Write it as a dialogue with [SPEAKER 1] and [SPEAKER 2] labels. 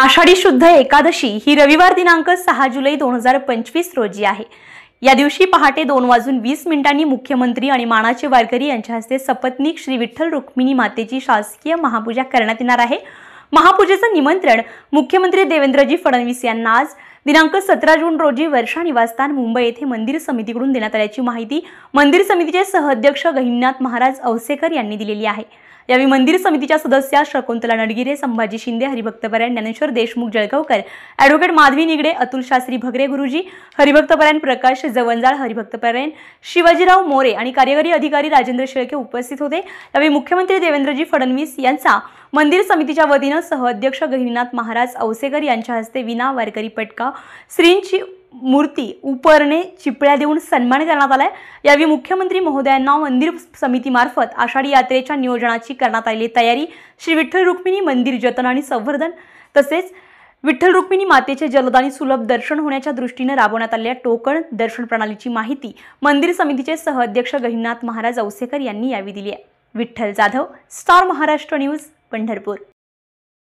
[SPEAKER 1] आषाढी शुद्ध एकादशी ही रविवार दिनांक 6 जुलै 2025 रोजी आहे। या दिवशी पहाटे 2:20 मुख्यमंत्री आणि मानाचे वारकरी यांच्या हस्ते सपत्नीक श्री विठ्ठल रुक्मिणी मातेची शासकीय महापूजा करण्यात येणार आहे। महापूजेचं निमंत्रण मुख्यमंत्री देवेंद्रजी फडणवीस यांना आज दिनांक 17 जून रोजी वर्षा निवासस्थान मुंबई येथे मंदिर समितीकडून देण्यात आल्याची माहिती मंदिर समितीचे सहअध्यक्ष गहिनीनाथ महाराज औसेकर यांनी दिलेली आहे। यावेळी मंदिर समितीच्या सदस्या शकुंतला नडगिरे, संभाजी शिंदे, हरिभक्तपरायण ज्ञानेश्वर देशमुख जळगावकर, ॲडव्होकेट माधवी निगडे, अतुल शास्त्री भगरे गुरुजी, हरिभक्तपरायण प्रकाश जवंजाळ, हरिभक्तपरायण शिवाजीराव मोरे आणि कार्यकारी अधिकारी राजेंद्र शेळके उपस्थित होते। यावेळी मुख्यमंत्री देवेंद्रजी फडणवीस यांचा मंदिर समितीच्या वतीने सहअध्यक्ष गहिनीनाथ महाराज औसेकर यांच्या हस्ते विना वारकरी पटका श्रींची मूर्ती उपरणे चिपळ्या देऊन सन्मान करण्यात आलाय। यावेळी मुख्यमंत्री महोदयांना मंदिर समितीमार्फत आषाढी यात्रेच्या नियोजनाची करण्यात आलेली तयारी, श्री विठ्ठल रुक्मिणी मंदिर जतन आणि संवर्धन तसेच विठ्ठल रुक्मिणी मातेचे जलद आणि सुलभ दर्शन होण्याच्या दृष्टीने राबवण्यात आलेल्या टोकन दर्शन प्रणालीची माहिती मंदिर समितीचे सहअध्यक्ष गहिनीनाथ महाराज औसेकर यांनी यावेळी दिली आहे। Vitthal Jadhav, star Maharashtra news, Pandharpur.